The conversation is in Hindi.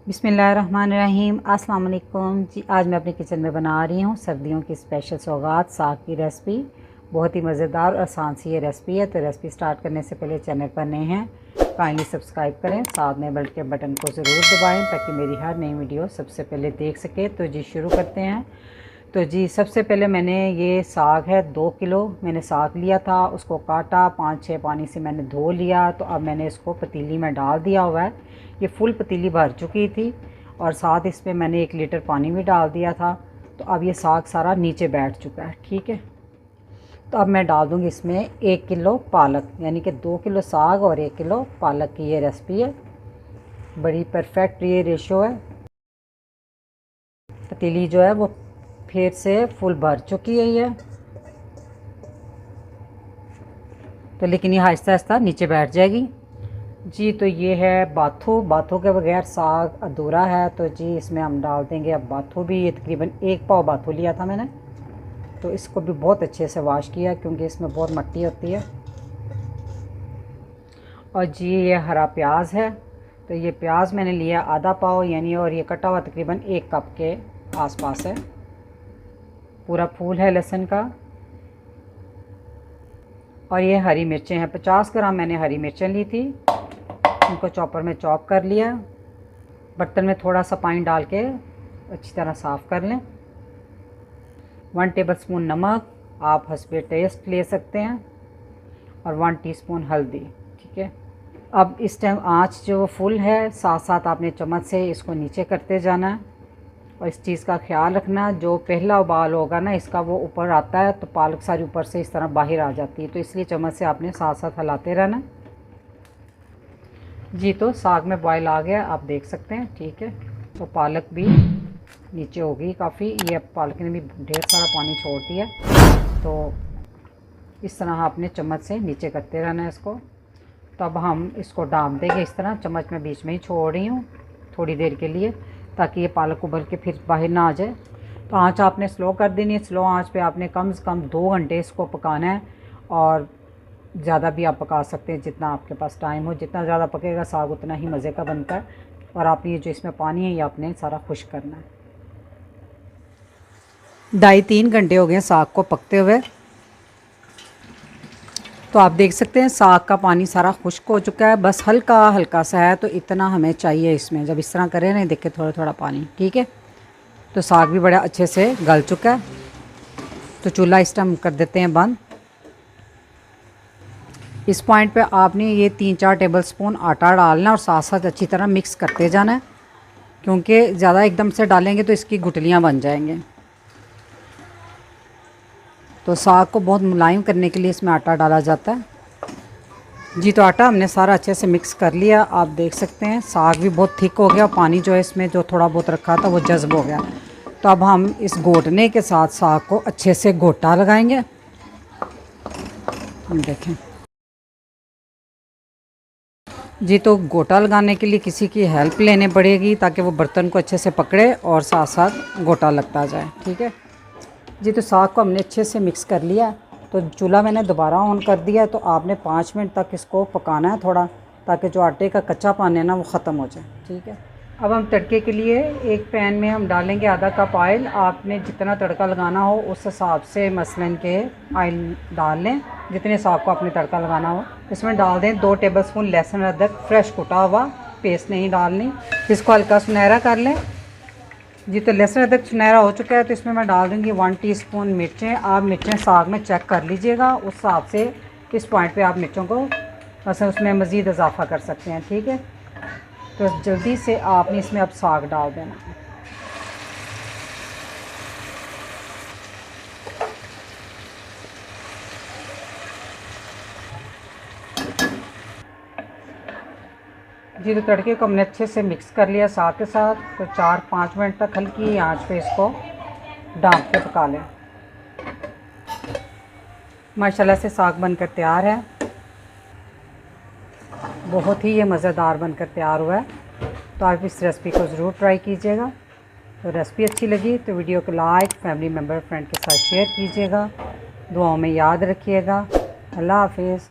बिस्मिल्लाहिर्रहमानिर्रहीम। अस्सलाम वालेकुम जी। आज मैं अपने किचन में बना रही हूँ सर्दियों की स्पेशल सौगात साग की रेसिपी। बहुत ही मज़ेदार और आसान सी ये रेसिपी है। तो रेसिपी स्टार्ट करने से पहले चैनल पर नए हैं काइंडली सब्सक्राइब करें, साथ में बेल के बटन को ज़रूर दबाएं ताकि मेरी हर नई वीडियो सबसे पहले देख सके। तो जी शुरू करते हैं। तो जी सबसे पहले मैंने ये साग है 2 किलो मैंने साग लिया था, उसको काटा, 5-6 पानी से मैंने धो लिया। तो अब मैंने इसको पतीली में डाल दिया हुआ है। ये फुल पतीली भर चुकी थी और साथ इसमें मैंने 1 लीटर पानी भी डाल दिया था। तो अब ये साग सारा नीचे बैठ चुका है, ठीक है। तो अब मैं डाल दूँगी इसमें 1 किलो पालक, यानी कि 2 किलो साग और 1 किलो पालक की ये रेसिपी है। बड़ी परफेक्ट ये रेशो है। पतीली जो है वो फिर से फुल भर चुकी है ये, तो लेकिन ये आहिस्ता आहिस्ता नीचे बैठ जाएगी जी। तो ये है बाथू। बाथू के बगैर साग अधूरा है। तो जी इसमें हम डाल देंगे अब बाथू भी। ये तकरीबन 1 पाव बाथू लिया था मैंने, तो इसको भी बहुत अच्छे से वॉश किया क्योंकि इसमें बहुत मिट्टी होती है। और जी ये हरा प्याज है। तो ये प्याज मैंने लिया आधा पाव यानी, और ये कटा हुआ तकरीबन 1 कप के आसपास है। पूरा फूल है लहसुन का। और ये हरी मिर्चें हैं, 50 ग्राम मैंने हरी मिर्चें ली थी, उनको चॉपर में चॉप कर लिया। बर्तन में थोड़ा सा पानी डाल के अच्छी तरह साफ़ कर लें। 1 टेबलस्पून नमक, आप हस्बे टेस्ट ले सकते हैं, और 1 टीस्पून हल्दी, ठीक है। अब इस टाइम आँच जो फुल है, साथ साथ आपने चम्मच से इसको नीचे करते जाना है। और इस चीज़ का ख्याल रखना, जो पहला उबाल होगा ना इसका, वो ऊपर आता है तो पालक सारी ऊपर से इस तरह बाहर आ जाती है। तो इसलिए चम्मच से आपने साथ साथ हिलाते रहना जी। तो साग में बॉयल आ गया, आप देख सकते हैं, ठीक है। तो पालक भी नीचे हो गई काफ़ी। ये पालक ने भी ढेर सारा पानी छोड़ दिया। तो इस तरह आपने चम्मच से नीचे करते रहना है इसको। तो अब हम इसको डाल देंगे इस तरह। चम्मच में बीच में ही छोड़ रही हूँ थोड़ी देर के लिए, ताकि ये पालक उबल के फिर बाहर ना आ जाए। तो आँच आपने स्लो कर देनी है। स्लो आँच पे आपने कम से कम 2 घंटे इसको पकाना है, और ज़्यादा भी आप पका सकते हैं जितना आपके पास टाइम हो। जितना ज़्यादा पकेगा साग उतना ही मज़े का बनता है। और आप ये जो इसमें पानी है ये आपने सारा खुश्क करना है। 2.5-3 घंटे हो गए साग को पकते हुए। तो आप देख सकते हैं साग का पानी सारा खुश्क हो चुका है, बस हल्का हल्का सा है। तो इतना हमें चाहिए इसमें। जब इस तरह करें ना, देखें थोड़ा थोड़ा पानी, ठीक है। तो साग भी बड़ा अच्छे से गल चुका है। तो चूल्हा इस टाइम कर देते हैं बंद। इस पॉइंट पे आपने ये 3-4 टेबलस्पून आटा डालना और साथ साथ अच्छी तरह मिक्स करते जाना है, क्योंकि ज़्यादा एकदम से डालेंगे तो इसकी गुठलियाँ बन जाएंगे। तो साग को बहुत मुलायम करने के लिए इसमें आटा डाला जाता है जी। तो आटा हमने सारा अच्छे से मिक्स कर लिया। आप देख सकते हैं साग भी बहुत थिक हो गया। पानी जो है इसमें जो थोड़ा बहुत रखा था वो जज़्ब हो गया। तो अब हम इस घोटने के साथ साग को अच्छे से घोटा लगाएंगे। देखें जी, तो गोटा लगाने के लिए किसी की हेल्प लेनी पड़ेगी ताकि वो बर्तन को अच्छे से पकड़े और साथ साथ गोटा लगता जाए, ठीक है जी। तो साग को हमने अच्छे से मिक्स कर लिया। तो चूल्हा मैंने दोबारा ऑन कर दिया। तो आपने 5 मिनट तक इसको पकाना है थोड़ा, ताकि जो आटे का कच्चा पानी है ना वो ख़त्म हो जाए, ठीक है। अब हम तड़के के लिए एक पैन में हम डालेंगे आधा कप ऑयल। आपने जितना तड़का लगाना हो उस हिसाब से मसलन के ऑयल डाल लें, जितने साग को आपने तड़का लगाना हो। इसमें डाल दें 2 टेबलस्पून लहसुन अदरक फ्रेश कुटा हुआ, पेस्ट नहीं डालनी। इसको हल्का सुनहरा कर लें जी। तो लहसुन अदरक सुनहरा हो चुका है। तो इसमें मैं डाल दूँगी 1 टीस्पून मिर्चें। आप मिर्चें साग में चेक कर लीजिएगा, उस हिसाब से इस पॉइंट पे आप मिर्चों को बस उसमें मज़ीद इजाफा कर सकते हैं, ठीक है। तो जल्दी से आपने इसमें अब साग डाल देना। जी, तो तड़के को हमने अच्छे से मिक्स कर लिया साग के साथ। तो 4-5 मिनट तक हल्की आंच पे इसको ढाँप के पका लें। माशाल्लाह से साग बनकर तैयार है। बहुत ही ये मज़ेदार बनकर तैयार हुआ है। तो आप इस रेसिपी को ज़रूर ट्राई कीजिएगा। तो रेसिपी अच्छी लगी तो वीडियो को लाइक, फैमिली मेम्बर, फ्रेंड के साथ शेयर कीजिएगा। दुआओं में याद रखिएगा। अल्लाह हाफिज़।